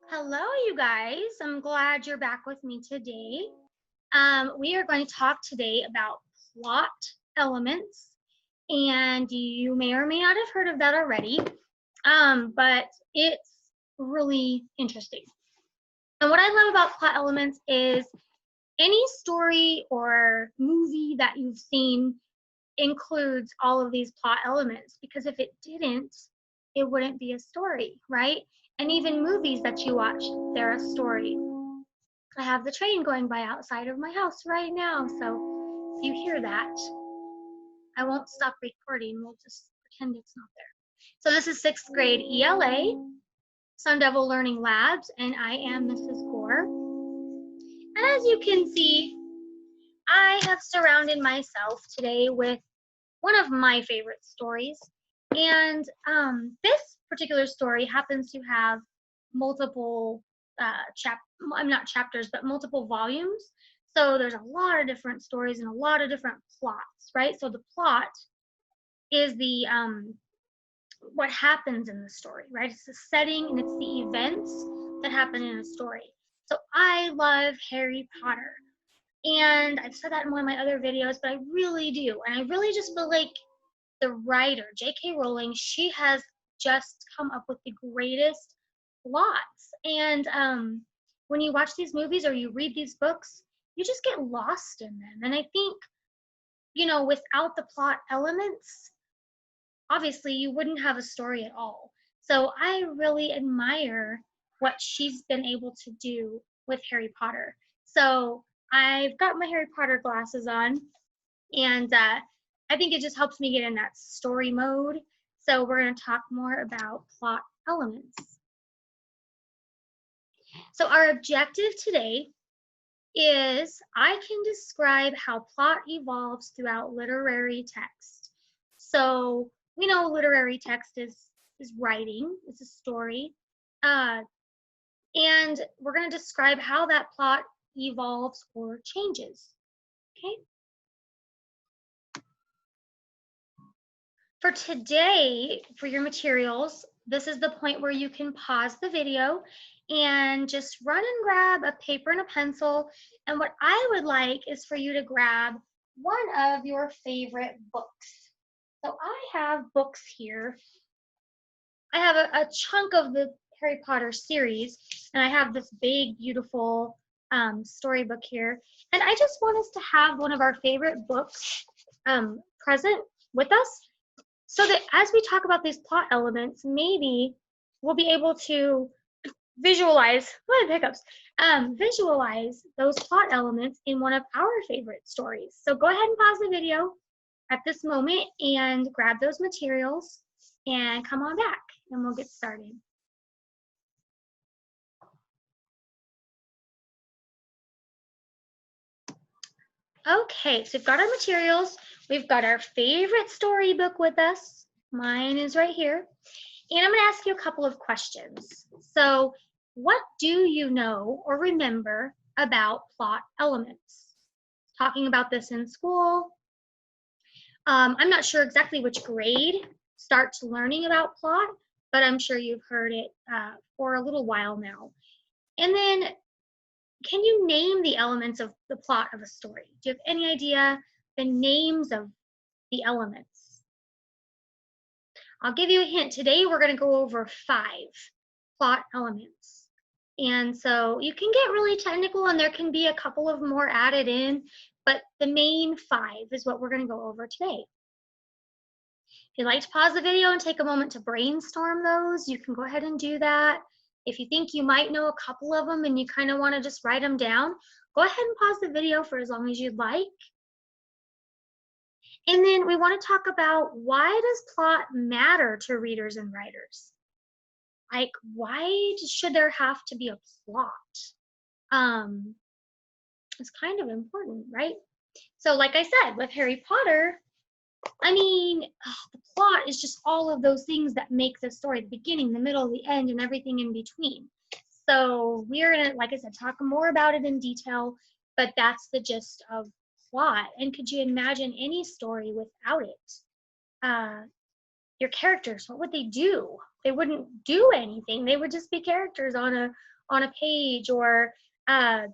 Hello, you guys. I'm glad you're back with me today. We are going to talk today about plot elements, and you may or may not have heard of that already, but it's really interesting. And what I love about plot elements is any story or movie that you've seen includes all of these plot elements, because if it didn't, it wouldn't be a story, right? And even movies that you watch, they're a story. I have the train going by outside of my house right now, so if you hear that, I won't stop recording. We'll just pretend it's not there. So this is 6th grade ELA, Sun Devil Learning Labs, and I am Mrs. Gore. And as you can see, I have surrounded myself today with one of my favorite stories. And this particular story happens to have multiple not chapters, but multiple volumes. So there's a lot of different stories and a lot of different plots, right? So the plot is the what happens in the story, right? It's the setting and it's the events that happen in a story. So I love Harry Potter. And I've said that in one of my other videos, but I really do. And I really just feel like the writer, J.K. Rowling, she has just come up with the greatest plots. And when you watch these movies or you read these books, you just get lost in them. And I think, without the plot elements, obviously you wouldn't have a story at all. So I really admire what she's been able to do with Harry Potter. So I've got my Harry Potter glasses on, and I think it just helps me get in that story mode. So we're going to talk more about plot elements. So our objective today is I can describe how plot evolves throughout literary text. So we know literary text is writing, it's a story. And we're going to describe how that plot evolves or changes. Okay? For today, for your materials, this is the point where you can pause the video and just run and grab a paper and a pencil. And what I would like is for you to grab one of your favorite books. So I have books here. I have a chunk of the Harry Potter series, and I have this big, beautiful storybook here. And I just want us to have one of our favorite books present with us, so that as we talk about these plot elements, maybe we'll be able to visualize those plot elements in one of our favorite stories. So go ahead and pause the video at this moment and grab those materials and come on back and we'll get started. Okay, so we've got our materials. We've got our favorite storybook with us. Mine is right here. And I'm going to ask you a couple of questions. So, what do you know or remember about plot elements? Talking about this in school. I'm not sure exactly which grade starts learning about plot, but I'm sure you've heard it for a little while now. And then, can you name the elements of the plot of a story? Do you have any idea the names of the elements? I'll give you a hint. Today we're going to go over 5 plot elements. And so you can get really technical and there can be a couple of more added in, but the main 5 is what we're going to go over today. If you'd like to pause the video and take a moment to brainstorm those, you can go ahead and do that. If you think you might know a couple of them and you kind of want to just write them down, go ahead and pause the video for as long as you'd like. And then we want to talk about, why does plot matter to readers and writers? Like, why should there have to be a plot? It's kind of important, right? So like I said, with Harry Potter, I mean, the plot is just all of those things that make the story, the beginning, the middle, the end, and everything in between. So we're going to, like I said, talk more about it in detail, but that's the gist of plot. And could you imagine any story without it? Your characters, what would they do? They wouldn't do anything. They would just be characters on on a page, or it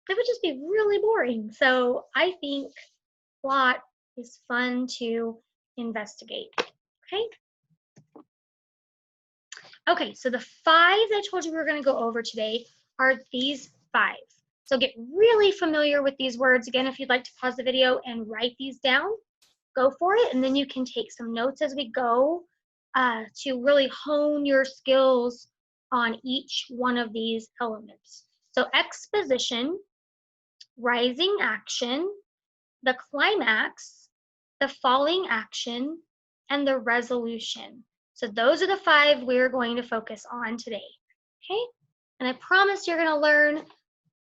would just be really boring. So I think plot is fun to investigate. Okay. Okay, so the 5 I told you we were going to go over today are these 5. So get really familiar with these words. Again, if you'd like to pause the video and write these down, go for it, and then you can take some notes as we go to really hone your skills on each one of these elements. So exposition, rising action, the climax, the falling action, and the resolution. So those are the 5 we're going to focus on today, okay? And I promise you're going to learn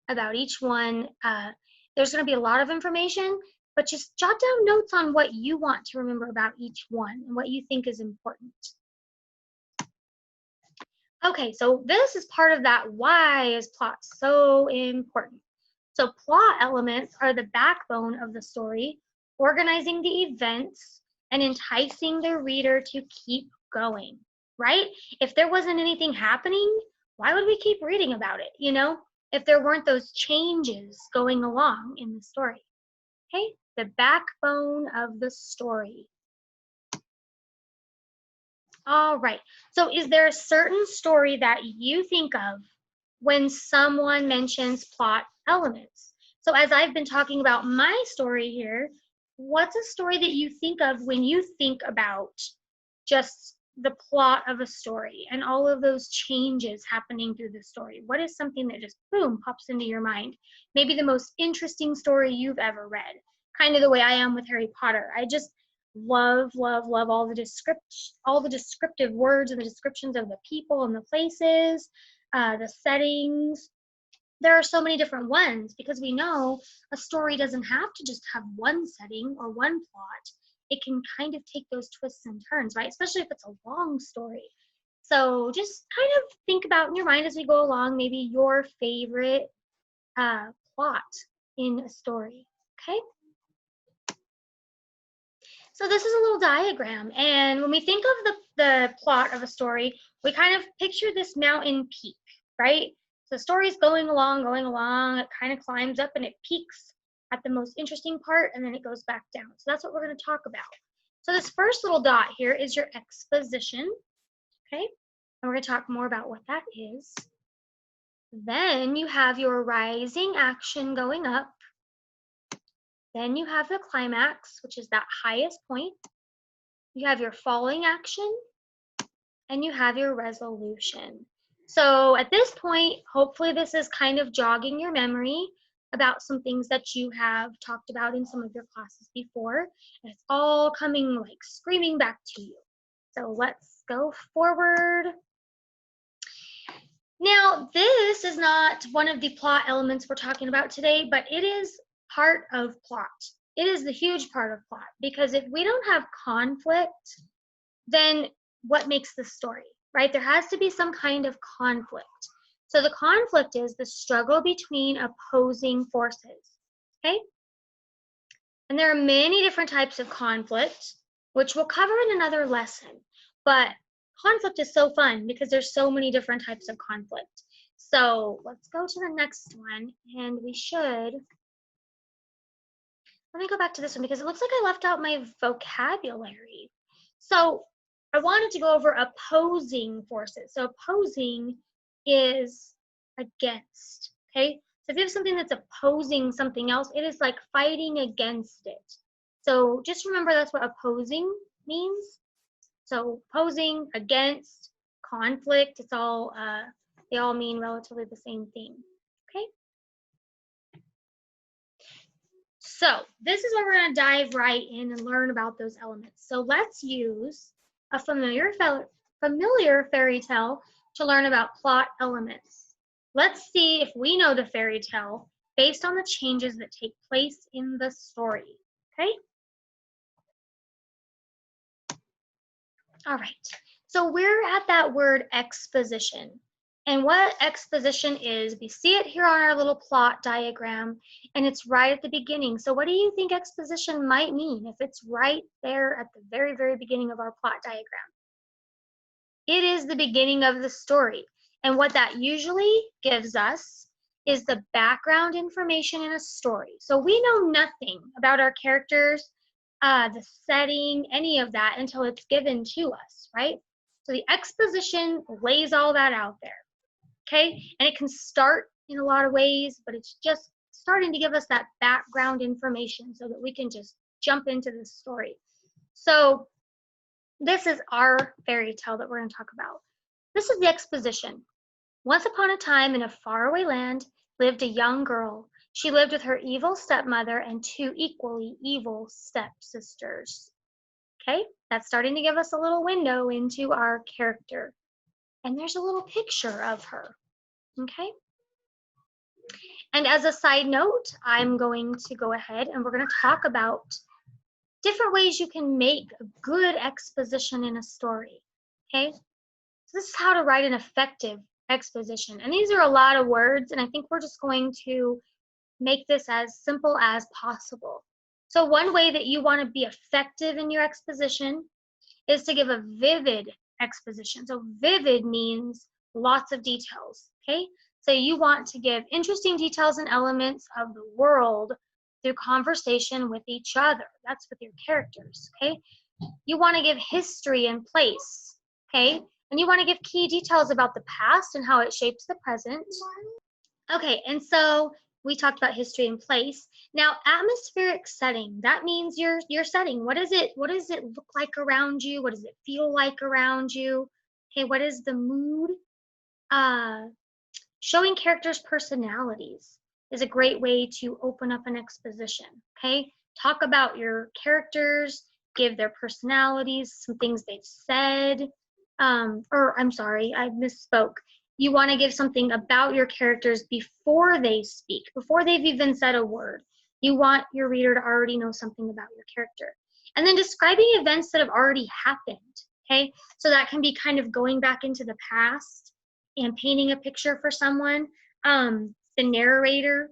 about each one. There's going to be a lot of information, but just jot down notes on what you want to remember about each one and what you think is important. Okay, so this is part of that why is plot so important. So plot elements are the backbone of the story, organizing the events and enticing the reader to keep going, right? If there wasn't anything happening, why would we keep reading about it, you know? If there weren't those changes going along in the story, okay? The backbone of the story. All right, so is there a certain story that you think of when someone mentions plot elements? So as I've been talking about my story here, what's a story that you think of when you think about just the plot of a story and all of those changes happening through the story? What is something that just, boom, pops into your mind? Maybe the most interesting story you've ever read, kind of the way I am with Harry Potter. I just love all the descriptive words and the descriptions of the people and the places, the settings. There are so many different ones because we know a story doesn't have to just have one setting or one plot. It can kind of take those twists and turns, right? Especially if it's a long story. So just kind of think about in your mind as we go along, maybe your favorite plot in a story, okay? So this is a little diagram, and when we think of the plot of a story, we kind of picture this mountain peak, right? So the story's going along, it kind of climbs up and it peaks at the most interesting part, and then it goes back down. So that's what we're going to talk about. So this first little dot here is your exposition, okay? And we're going to talk more about what that is. Then you have your rising action going up. Then you have the climax, which is that highest point. You have your falling action, and you have your resolution. So at this point, hopefully this is kind of jogging your memory about some things that you have talked about in some of your classes before. And it's all coming like screaming back to you. So let's go forward. Now, this is not one of the plot elements we're talking about today, but it is part of plot. It is the huge part of plot, because if we don't have conflict, then what makes the story, right? There has to be some kind of conflict. So the conflict is the struggle between opposing forces, okay? And there are many different types of conflict, which we'll cover in another lesson. But conflict is so fun because there's so many different types of conflict. So let's go to the next one, and we should, let me go back to this one because it looks like I left out my vocabulary. So I wanted to go over opposing forces. So opposing is against, okay? So if you have something that's opposing something else, it is like fighting against it. So just remember that's what opposing means. So opposing, against, conflict, it's all, they all mean relatively the same thing, okay? So this is where we're going to dive right in and learn about those elements. So let's use a familiar fairy tale to learn about plot elements. Let's see if we know the fairy tale based on the changes that take place in the story, okay? All right, so we're at that word exposition. And what exposition is, we see it here on our little plot diagram, and it's right at the beginning. So what do you think exposition might mean if it's right there at the very, very beginning of our plot diagram? It is the beginning of the story. And what that usually gives us is the background information in a story. So we know nothing about our characters, the setting, any of that until it's given to us, right? So the exposition lays all that out there, okay? And it can start in a lot of ways, but it's just starting to give us that background information so that we can just jump into this story. So this is our fairy tale that we're going to talk about. This is the exposition. Once upon a time in a faraway land lived a young girl. She lived with her evil stepmother and two equally evil stepsisters. Okay, that's starting to give us a little window into our character. And there's a little picture of her. Okay. And as a side note, I'm going to go ahead and we're going to talk about different ways you can make a good exposition in a story. Okay. So this is how to write an effective exposition. And these are a lot of words, and I think we're just going to make this as simple as possible. So one way that you want to be effective in your exposition is to give a vivid exposition. So vivid means lots of details, okay? So you want to give interesting details and elements of the world through conversation with each other. That's with your characters, okay? You want to give history and place, okay? And you want to give key details about the past and how it shapes the present. Okay, and so we talked about history and place. Now, atmospheric setting, that means your setting. What does it look like around you? What does it feel like around you? Okay, what is the mood? Showing characters' personalities is a great way to open up an exposition, okay? Talk about your characters, give their personalities, some things they've said, or I'm sorry, I misspoke. You want to give something about your characters before they speak, before they've even said a word. You want your reader to already know something about your character. And then describing events that have already happened, okay? So that can be kind of going back into the past and painting a picture for someone. The narrator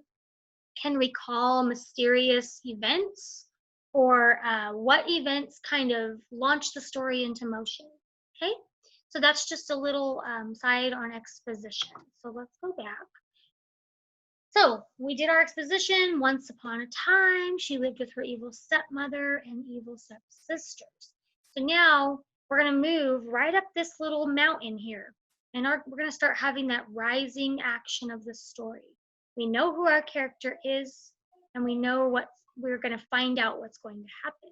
can recall mysterious events or what events kind of launch the story into motion, okay? So that's just a little side on exposition. So let's go back. So we did our exposition. Once upon a time, she lived with her evil stepmother and evil stepsisters. So now we're going to move right up this little mountain here. And we're going to start having that rising action of the story. We know who our character is, and we know what we're going to find out what's going to happen.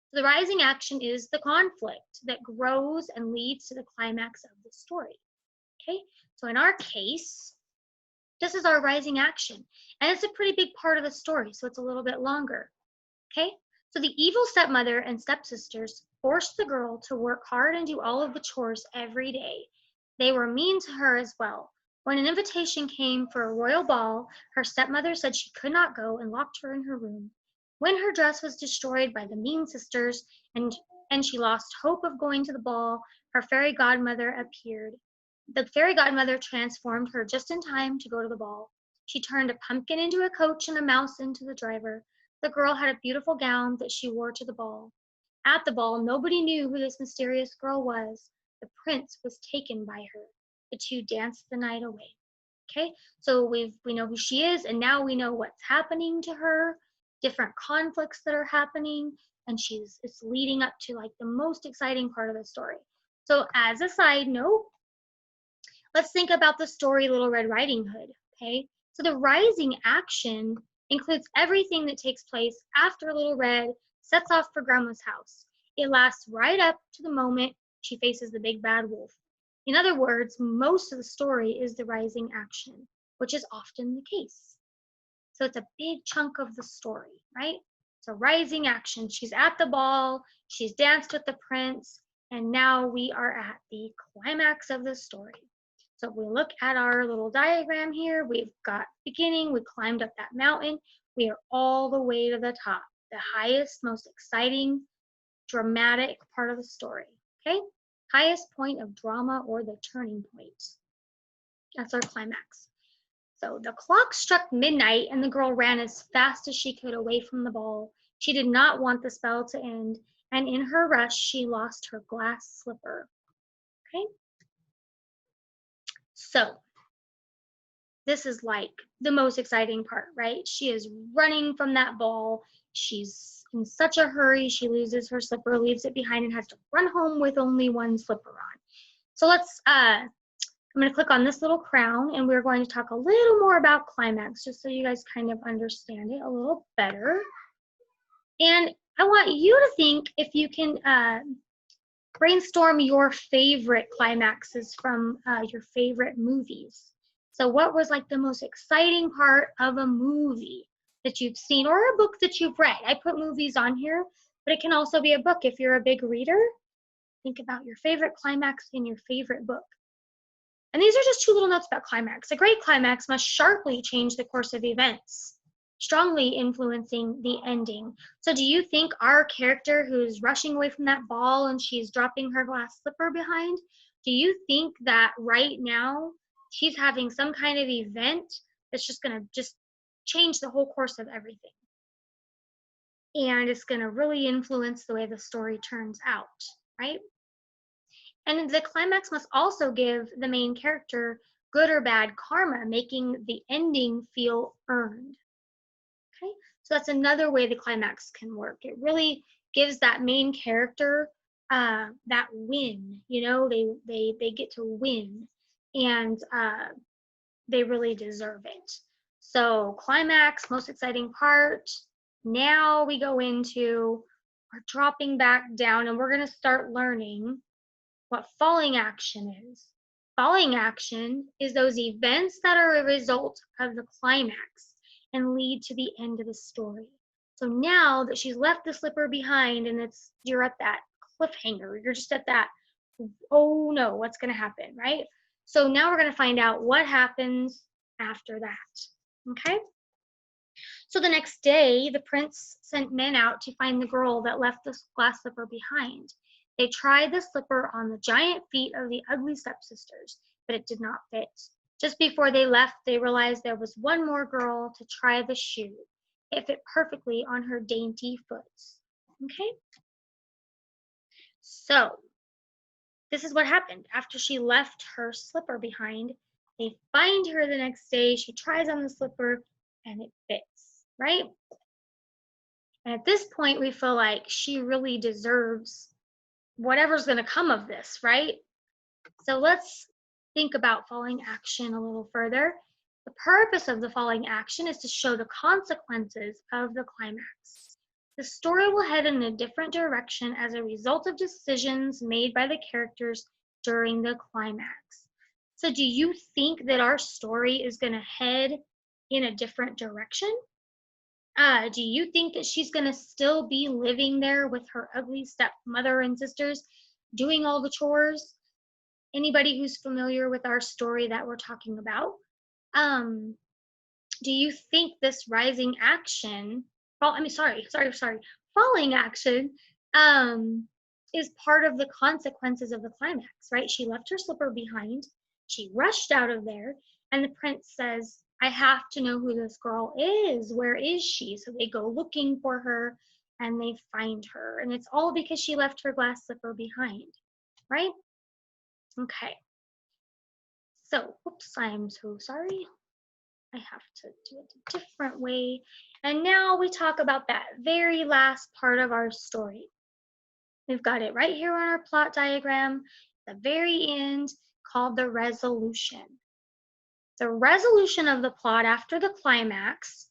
So the rising action is the conflict that grows and leads to the climax of the story. Okay, so in our case, this is our rising action, and it's a pretty big part of the story, so it's a little bit longer. Okay, so the evil stepmother and stepsisters forced the girl to work hard and do all of the chores every day. They were mean to her as well. When an invitation came for a royal ball, her stepmother said she could not go and locked her in her room. When her dress was destroyed by the mean sisters and she lost hope of going to the ball, her fairy godmother appeared. The fairy godmother transformed her just in time to go to the ball. She turned a pumpkin into a coach and a mouse into the driver. The girl had a beautiful gown that she wore to the ball. At the ball, nobody knew who this mysterious girl was. The prince was taken by her. The two danced the night away. Okay, so we know who she is, and now we know what's happening to her, different conflicts that are happening, and it's leading up to like the most exciting part of the story. So as a side note, let's think about the story Little Red Riding Hood. Okay, so the rising action includes everything that takes place after Little Red sets off for Grandma's house. It lasts right up to the moment she faces the big bad wolf. In other words, most of the story is the rising action, which is often the case. So it's a big chunk of the story, right? So rising action, she's at the ball, she's danced with the prince, and now we are at the climax of the story. So if we look at our little diagram here, we've got beginning, we climbed up that mountain, we are all the way to the top, the highest, most exciting, dramatic part of the story, okay? Highest point of drama or the turning point. That's our climax. So the clock struck midnight and the girl ran as fast as she could away from the ball. She did not want the spell to end, and in her rush, she lost her glass slipper. Okay? So this is like the most exciting part, right? She is running from that ball. She's in such a hurry. She loses her slipper, leaves it behind, and has to run home with only one slipper on. So I'm going to click on this little crown, and we're going to talk a little more about climax, just so you guys kind of understand it a little better. And I want you to think if you can brainstorm your favorite climaxes from your favorite movies. So what was like the most exciting part of a movie that you've seen or a book that you've read? I put movies on here, but it can also be a book. If you're a big reader, think about your favorite climax in your favorite book. And these are just two little notes about climax. A great climax must sharply change the course of events, strongly influencing the ending. So do you think our character who's rushing away from that ball and she's dropping her glass slipper behind, do you think that right now she's having some kind of event that's just going to just change the whole course of everything? And it's going to really influence the way the story turns out, right? And the climax must also give the main character good or bad karma, making the ending feel earned. Okay, so that's another way the climax can work. It really gives that main character that win. You know, they get to win, and they really deserve it. So climax, most exciting part. Now we go into our dropping back down, and we're going to start learning what falling action is. Falling action is those events that are a result of the climax and lead to the end of the story. So now that she's left the slipper behind and you're at that cliffhanger, you're just at that, oh no, what's going to happen, right? So now we're going to find out what happens after that. Okay? So the next day, the prince sent men out to find the girl that left the glass slipper behind. They tried the slipper on the giant feet of the ugly stepsisters, but it did not fit. Just before they left, they realized there was one more girl to try the shoe. It fit perfectly on her dainty foot. Okay? So, this is what happened. After she left her slipper behind, they find her the next day. She tries on the slipper, and it fits, right? And at this point, we feel like she really deserves whatever's going to come of this, right? So let's think about falling action a little further. The purpose of the falling action is to show the consequences of the climax. The story will head in a different direction as a result of decisions made by the characters during the climax. So do you think that our story is going to head in a different direction? Do you think that she's going to still be living there with her ugly stepmother and sisters, doing all the chores? Anybody who's familiar with our story that we're talking about, do you think this rising action, falling action, is part of the consequences of the climax, right? She left her slipper behind, she rushed out of there, and the prince says, I have to know who this girl is. Where is she? So they go looking for her and they find her. And it's all because she left her glass slipper behind, right? Okay. So, oops, I'm so sorry. I have to do it a different way. And now we talk about that very last part of our story. We've got it right here on our plot diagram, the very end, called the resolution. The resolution of the plot after the climax,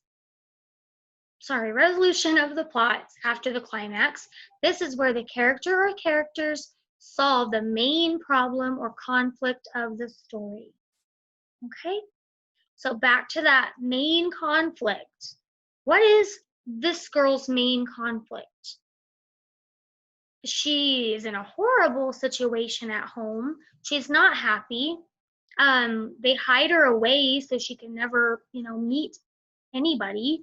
resolution of the plot after the climax, this is where the character or characters solve the main problem or conflict of the story. Okay? So back to that main conflict. What is this girl's main conflict? She's in a horrible situation at home. She's not happy. They hide her away so she can never, meet anybody.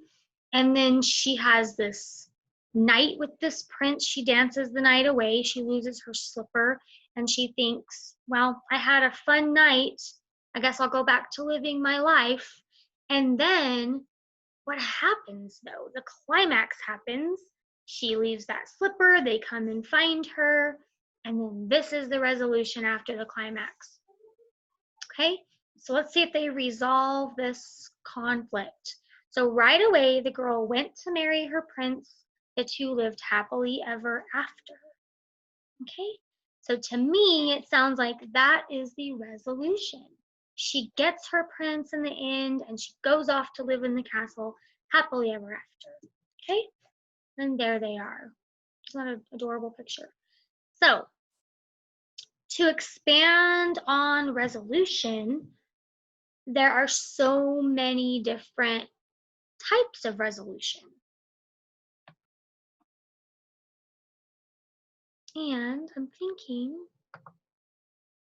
And then she has this night with this prince. She dances the night away. She loses her slipper and she thinks, well, I had a fun night. I guess I'll go back to living my life. And then what happens though? The climax happens. She leaves that slipper. They come and find her. And then this is the resolution after the climax. Okay, So let's see if they resolve this conflict. So right away, the girl went to marry her prince. The two lived happily ever after. Okay, so to me, it sounds like that is the resolution. She gets her prince in the end and she goes off to live in the castle happily ever after. Okay, and there they are. It's not an adorable picture. So, to expand on resolution, there are so many different types of resolution. And I'm thinking,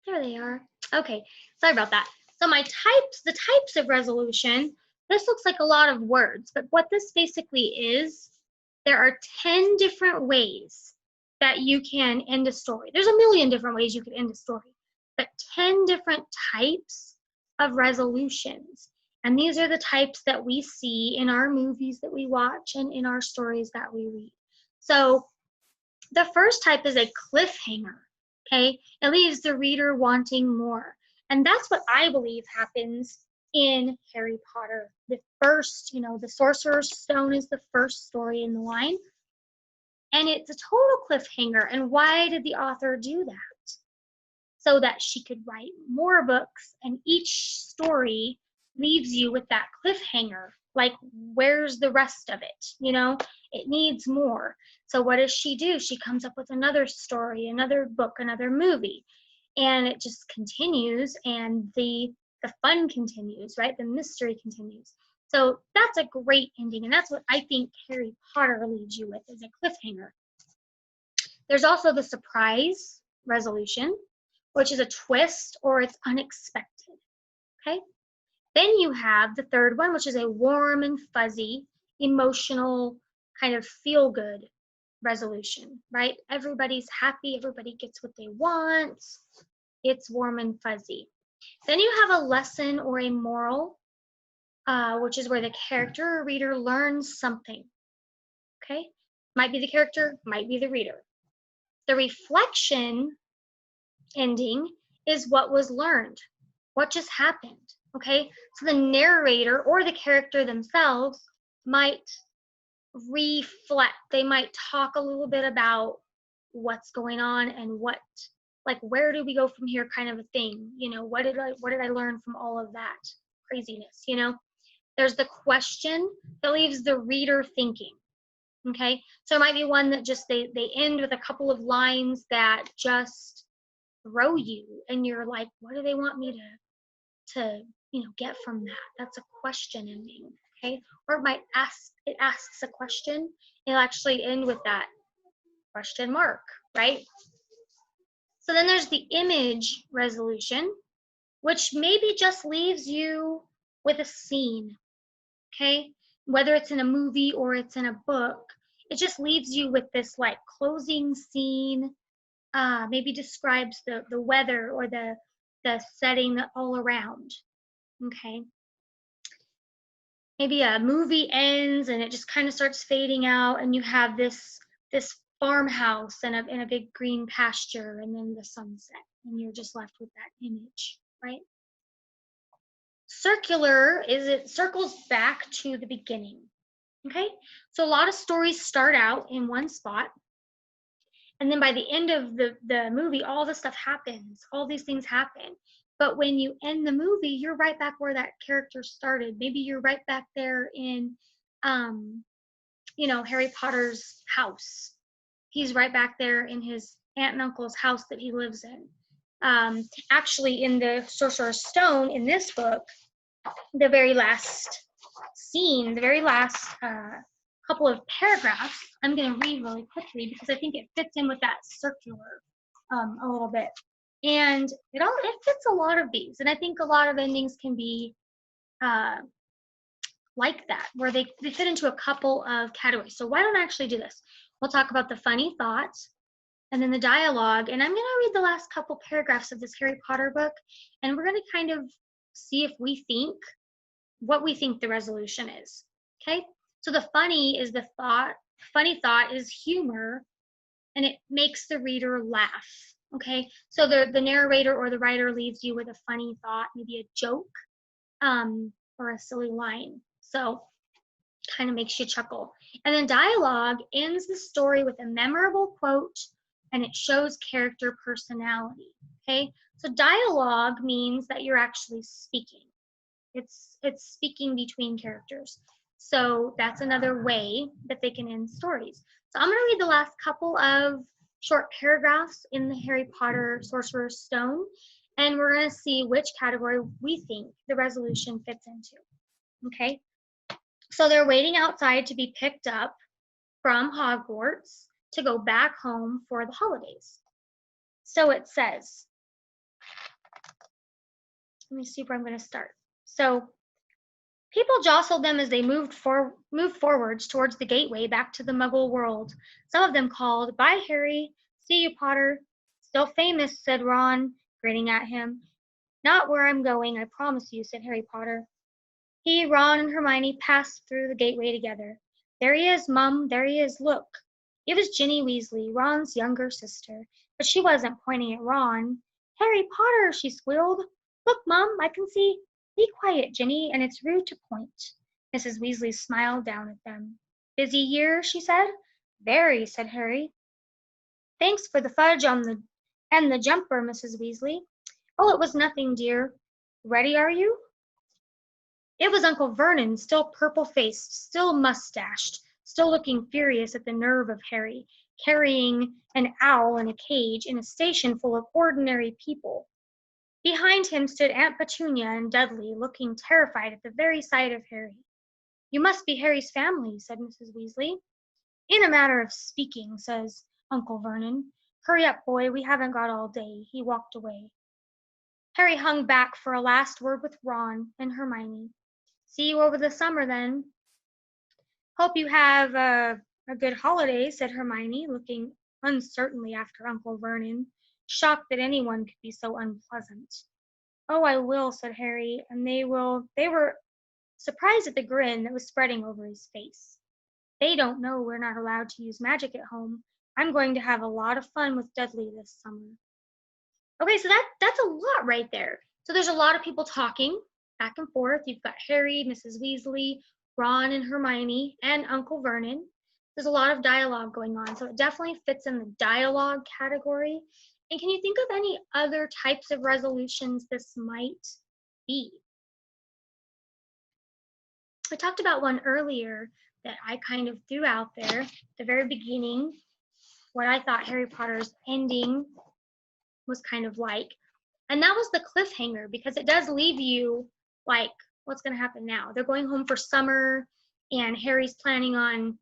there they are. Okay, sorry about that. So the types of resolution, this looks like a lot of words, but what this basically is, there are 10 different ways that you can end a story. There's a million different ways you could end a story, but 10 different types of resolutions. And these are the types that we see in our movies that we watch and in our stories that we read. So the first type is a cliffhanger. Okay, it leaves the reader wanting more. And that's what I believe happens in Harry Potter. The first, the Sorcerer's Stone is the first story in the line. And it's a total cliffhanger. And why did the author do that? So that she could write more books, and each story leaves you with that cliffhanger. Like, where's the rest of it? It needs more. So what does she do? She comes up with another story, another book, another movie, and it just continues, and the fun continues, right? The mystery continues. So that's a great ending, and that's what I think Harry Potter leaves you with, is a cliffhanger. There's also the surprise resolution, which is a twist or it's unexpected. Okay? Then you have the third one, which is a warm and fuzzy, emotional, kind of feel-good resolution, right? Everybody's happy, everybody gets what they want. It's warm and fuzzy. Then you have a lesson or a moral, which is where the character or reader learns something. Okay? Might be the character, might be the reader. The reflection ending is what was learned, what just happened. Okay, so the narrator or the character themselves might reflect. They might talk a little bit about what's going on and where do we go from here, kind of a thing. What did I learn from all of that craziness? There's the question that leaves the reader thinking. Okay, so it might be one that just they end with a couple of lines that just throw you, and you're like, what do they want me to get from that? That's a question ending. Okay, or it asks a question. It'll actually end with that question mark, right? So then there's the image resolution, which maybe just leaves you with a scene. Okay, whether it's in a movie or it's in a book, it just leaves you with this like closing scene. Maybe describes the weather or the setting all around. Okay. Maybe a movie ends and it just kind of starts fading out, and you have this farmhouse and a big green pasture, and then the sunset, and you're just left with that image, right? Circular is it circles back to the beginning. Okay, so a lot of stories start out in one spot, and then by the end of the movie, all this stuff happens. All these things happen. But when you end the movie, you're right back where that character started. Maybe you're right back there in, Harry Potter's house. He's right back there in his aunt and uncle's house that he lives in. Actually, in the Sorcerer's Stone, in this book, the very last scene, the very last couple of paragraphs, I'm going to read really quickly because I think it fits in with that circular a little bit. And it fits a lot of these. And I think a lot of endings can be like that, where they fit into a couple of categories. So why don't I actually do this? We'll talk about the funny thoughts and then the dialogue. And I'm going to read the last couple paragraphs of this Harry Potter book. And we're going to kind of see if we think what we think the resolution is. Okay? So the funny is funny thought is humor, and it makes the reader laugh. Okay, so the narrator or the writer leaves you with a funny thought, maybe a joke, or a silly line. So kind of makes you chuckle. And then dialogue ends the story with a memorable quote, and it shows character personality. Okay, so dialogue means that you're actually speaking. It's speaking between characters. So that's another way that they can end stories. So I'm going to read the last couple of short paragraphs in the Harry Potter Sorcerer's Stone, and we're going to see which category we think the resolution fits into. Okay? So they're waiting outside to be picked up from Hogwarts to go back home for the holidays. So it says, let me see where I'm going to start. So people jostled them as they moved forwards towards the gateway back to the Muggle world. Some of them called, "Bye, Harry. See you, Potter." "Still famous," said Ron, grinning at him. "Not where I'm going, I promise you," said Harry Potter. He, Ron, and Hermione passed through the gateway together. "There he is, Mum, there he is, look." It was Ginny Weasley, Ron's younger sister, but she wasn't pointing at Ron. "Harry Potter," she squealed. "Look, Mum, I can see." "Be quiet, Ginny, and it's rude to point." Mrs. Weasley smiled down at them. "Busy year?" she said. "Very," said Harry. "Thanks for the fudge and the jumper, Mrs. Weasley." "Oh, it was nothing, dear." "Ready, are you?" It was Uncle Vernon, still purple-faced, still mustached, still looking furious at the nerve of Harry, carrying an owl in a cage in a station full of ordinary people. Behind him stood Aunt Petunia and Dudley, looking terrified at the very sight of Harry. "You must be Harry's family," said Mrs. Weasley. "In a manner of speaking," says Uncle Vernon. "Hurry up, boy, we haven't got all day." He walked away. Harry hung back for a last word with Ron and Hermione. "See you over the summer, then." "Hope you have a good holiday," said Hermione, looking uncertainly after Uncle Vernon, shocked that anyone could be so unpleasant. "Oh, I will," said Harry, and they were surprised at the grin that was spreading over his face. "They don't know we're not allowed to use magic at home. I'm going to have a lot of fun with Dudley this summer." Okay, so that's a lot right there. So there's a lot of people talking back and forth. You've got Harry, Mrs. Weasley, Ron and Hermione, and Uncle Vernon. There's a lot of dialogue going on, so it definitely fits in the dialogue category. And can you think of any other types of resolutions this might be? I talked about one earlier that I kind of threw out there at the very beginning, what I thought Harry Potter's ending was kind of like. And that was the cliffhanger, because it does leave you like, what's going to happen now? They're going home for summer, and Harry's planning on,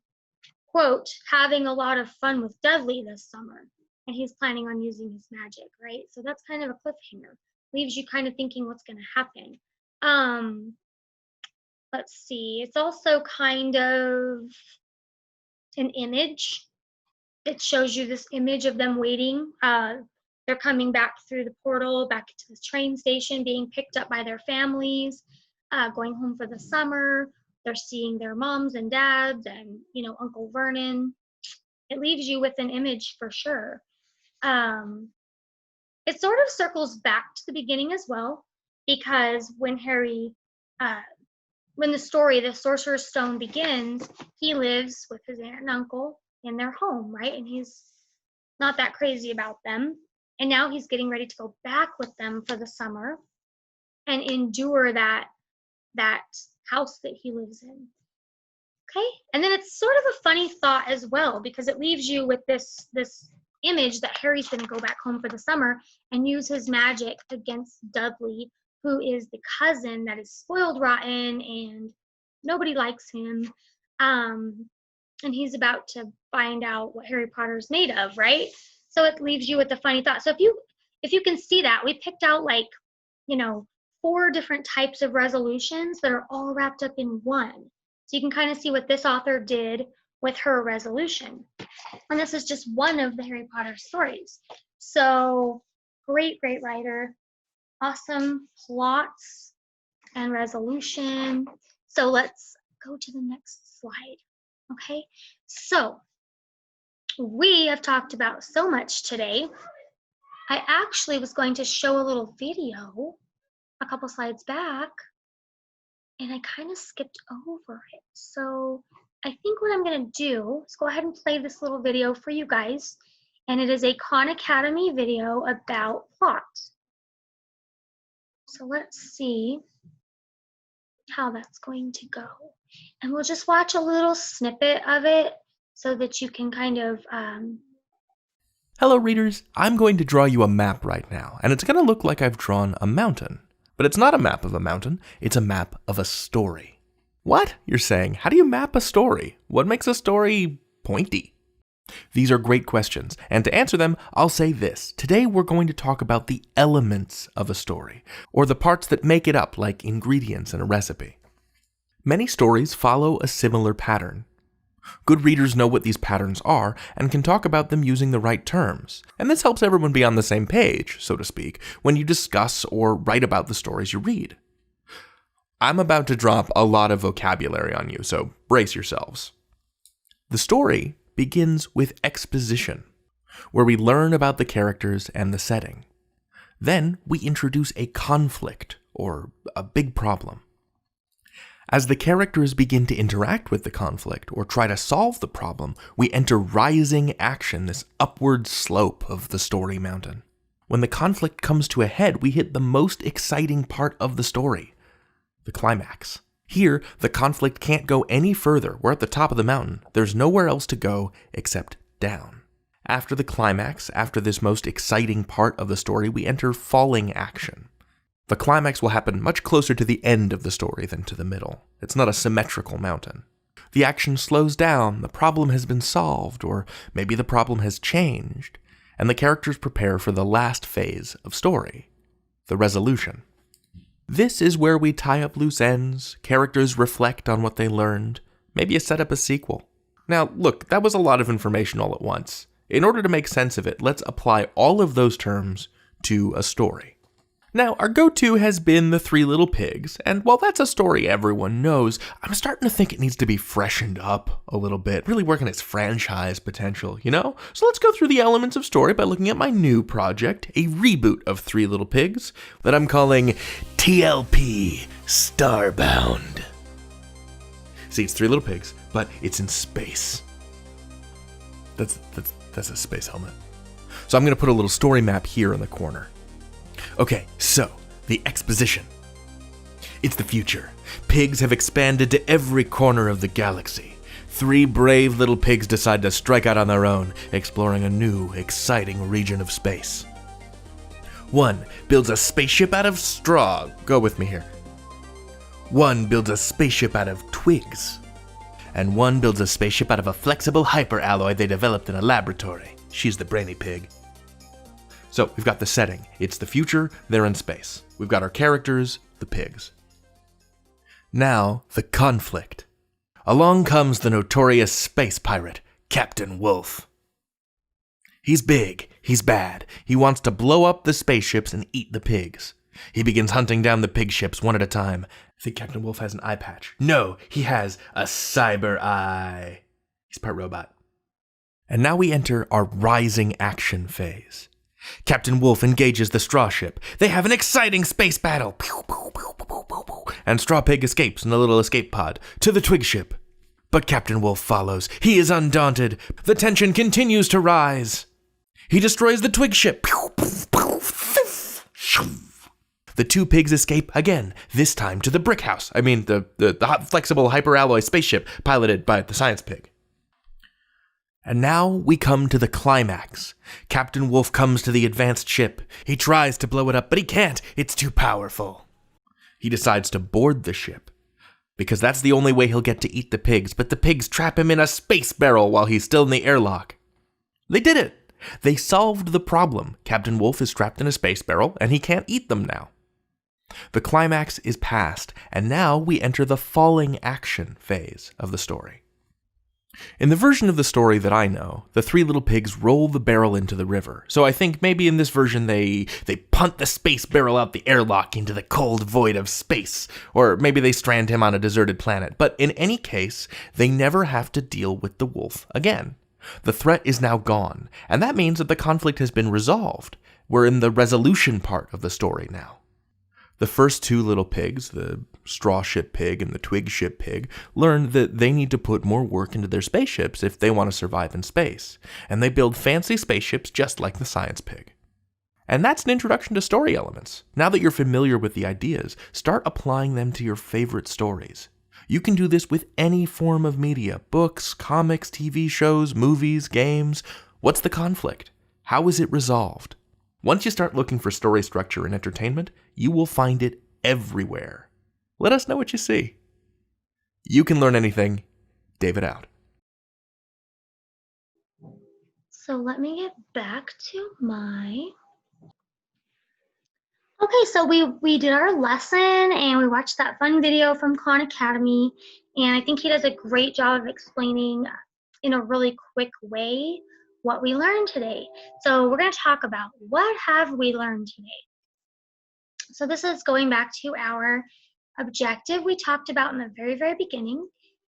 quote, having a lot of fun with Dudley this summer. And he's planning on using his magic, right? So that's kind of a cliffhanger. Leaves you kind of thinking what's going to happen. Let's see. It's also kind of an image. It shows you this image of them waiting. They're coming back through the portal, back to the train station, being picked up by their families, going home for the summer. They're seeing their moms and dads and, Uncle Vernon. It leaves you with an image for sure. It sort of circles back to the beginning as well, because when Harry, when the story, the Sorcerer's Stone begins, he lives with his aunt and uncle in their home, right? And he's not that crazy about them. And now he's getting ready to go back with them for the summer and endure that house that he lives in. Okay? And then it's sort of a funny thought as well, because it leaves you with this image that Harry's going to go back home for the summer and use his magic against Dudley, who is the cousin that is spoiled rotten and nobody likes him. And he's about to find out what Harry Potter's made of, right? So it leaves you with a funny thought. So if you can see that, we picked out 4 different types of resolutions that are all wrapped up in one. So you can kind of see what this author did with her resolution. And this is just one of the Harry Potter stories. So great writer, awesome plots and resolution. So let's go to the next slide. Okay, so we have talked about so much today. I actually was going to show a little video a couple slides back, and I kind of skipped over it. So I think what I'm going to do is go ahead and play this little video for you guys. And it is a Khan Academy video about plot. So let's see how that's going to go. And we'll just watch a little snippet of it so that you can kind of... Hello readers, I'm going to draw you a map right now, and it's going to look like I've drawn a mountain. But it's not a map of a mountain, it's a map of a story. What? You're saying, how do you map a story? What makes a story pointy? These are great questions, and to answer them, I'll say this. Today we're going to talk about the elements of a story, or the parts that make it up, like ingredients in a recipe. Many stories follow a similar pattern. Good readers know what these patterns are and can talk about them using the right terms, and this helps everyone be on the same page, so to speak, when you discuss or write about the stories you read. I'm about to drop a lot of vocabulary on you, so brace yourselves. The story begins with exposition, where we learn about the characters and the setting. Then we introduce a conflict, or a big problem. As the characters begin to interact with the conflict or try to solve the problem, we enter rising action, this upward slope of the story mountain. When the conflict comes to a head, we hit the most exciting part of the story, the climax. Here, the conflict can't go any further. We're at the top of the mountain. There's nowhere else to go except down. After the climax, after this most exciting part of the story, we enter falling action. The climax will happen much closer to the end of the story than to the middle. It's not a symmetrical mountain. The action slows down, the problem has been solved, or maybe the problem has changed, and the characters prepare for the last phase of story, the resolution. This is where we tie up loose ends, characters reflect on what they learned, maybe you set up a sequel. Now, look, that was a lot of information all at once. In order to make sense of it, let's apply all of those terms to a story. Now, our go-to has been The Three Little Pigs, and while that's a story everyone knows, I'm starting to think it needs to be freshened up a little bit, really work on its franchise potential, you know? So let's go through the elements of story by looking at my new project, a reboot of Three Little Pigs, that I'm calling TLP STARBOUND. See, it's Three Little Pigs, but it's in space. That's a space helmet. So I'm going to put a little story map here in the corner. Okay, so, the exposition. It's the future. Pigs have expanded to every corner of the galaxy. 3 brave little pigs decide to strike out on their own, exploring a new, exciting region of space. 1 builds a spaceship out of straw. Go with me here. 1 builds a spaceship out of twigs. And 1 builds a spaceship out of a flexible hyperalloy they developed in a laboratory. She's the brainy pig. So, we've got the setting. It's the future, they're in space. We've got our characters, the pigs. Now, the conflict. Along comes the notorious space pirate, Captain Wolf. He's big, he's bad. He wants to blow up the spaceships and eat the pigs. He begins hunting down the pig ships one at a time. I think Captain Wolf has an eye patch. No, he has a cyber eye. He's part robot. And now we enter our rising action phase. Captain Wolf engages the straw ship. They have an exciting space battle. Pew, pew, pew, pew, pew, pew. And Straw Pig escapes in a little escape pod to the twig ship. But Captain Wolf follows. He is undaunted. The tension continues to rise. He destroys the twig ship. Pew, pew, pew, pew. The 2 pigs escape again, this time to the brick house. The hot, flexible hyperalloy spaceship piloted by the science pig. And now we come to the climax. Captain Wolf comes to the advanced ship. He tries to blow it up, but he can't. It's too powerful. He decides to board the ship, because that's the only way he'll get to eat the pigs, but the pigs trap him in a space barrel while he's still in the airlock. They did it! They solved the problem. Captain Wolf is trapped in a space barrel, and he can't eat them now. The climax is past, and now we enter the falling action phase of the story. In the version of the story that I know, the 3 little pigs roll the barrel into the river. So I think maybe in this version they punt the space barrel out the airlock into the cold void of space. Or maybe they strand him on a deserted planet. But in any case, they never have to deal with the wolf again. The threat is now gone, and that means that the conflict has been resolved. We're in the resolution part of the story now. The first two little pigs, the straw ship pig and the twig ship pig, learn that they need to put more work into their spaceships if they want to survive in space, and they build fancy spaceships just like the science pig. And that's an introduction to story elements. Now that you're familiar with the ideas, start applying them to your favorite stories. You can do this with any form of media: books, comics, TV shows, movies, games. What's the conflict? How is it resolved? Once you start looking for story structure in entertainment, you will find it everywhere. Let us know what you see. You can learn anything. David out. So let me get back to my... Okay, so we did our lesson and we watched that fun video from Khan Academy, and I think he does a great job of explaining in a really quick way what we learned today. So we're going to talk about what have we learned today. So this is going back to our objective we talked about in the very, very beginning,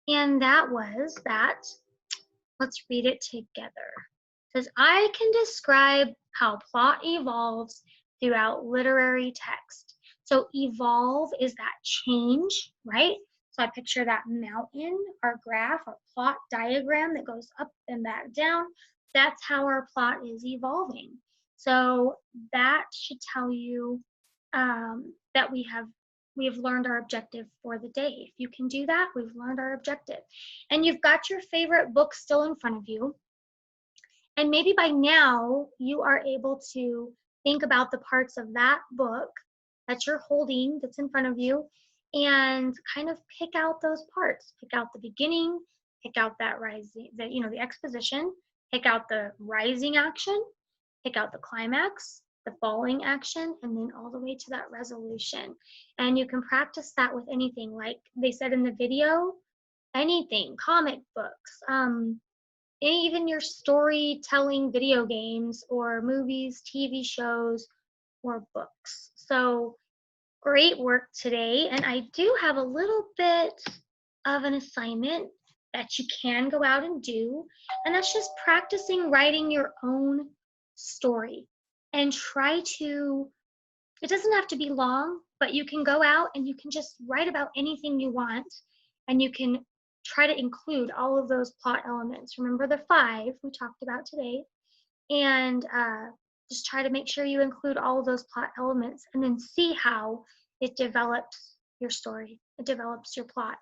and that was that, let's read it together. It says, I can describe how plot evolves throughout literary text. So evolve is that change, right? So I picture that mountain, our graph, our plot diagram that goes up and back down. That's how our plot is evolving. So that should tell you that we have learned our objective for the day. If you can do that, we've learned our objective. And you've got your favorite book still in front of you. And maybe by now you are able to think about the parts of that book that you're holding that's in front of you and kind of pick out those parts. Pick out the beginning, pick out that rising, the exposition, pick out the rising action, pick out the climax, the falling action, and then all the way to that resolution. And you can practice that with anything, like they said in the video, anything, comic books, even your storytelling video games or movies, TV shows, or books. So great work today. And I do have a little bit of an assignment that you can go out and do. And that's just practicing writing your own story. And try to, it doesn't have to be long, but you can go out and you can just write about anything you want. And you can try to include all of those plot elements. Remember the 5 we talked about today, and just try to make sure you include all of those plot elements and then see how it develops your story. It develops your plot.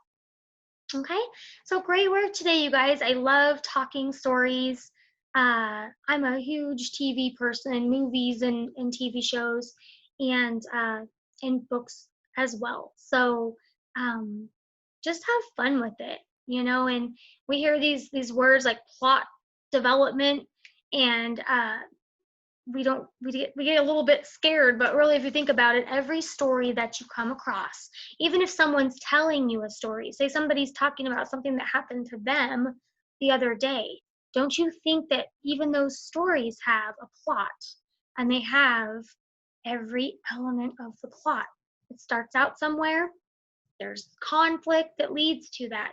Okay, so great work today, you guys. I love talking stories. I'm a huge TV person, movies and TV shows, and books as well. So just have fun with it. And we hear these words like plot development, and we get a little bit scared, but really if you think about it, every story that you come across, even if someone's telling you a story, say somebody's talking about something that happened to them the other day, don't you think that even those stories have a plot, and they have every element of the plot? It starts out somewhere, there's conflict that leads to that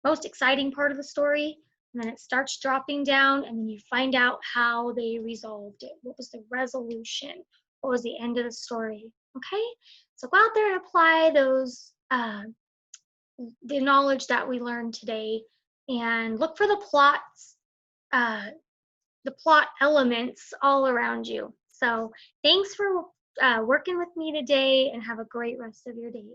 most exciting part of the story, and then it starts dropping down, and then you find out how they resolved it. What was the resolution? What was the end of the story? Okay, so go out there and apply those the knowledge that we learned today, and look for the plot elements all around you. So thanks for working with me today, and have a great rest of your day.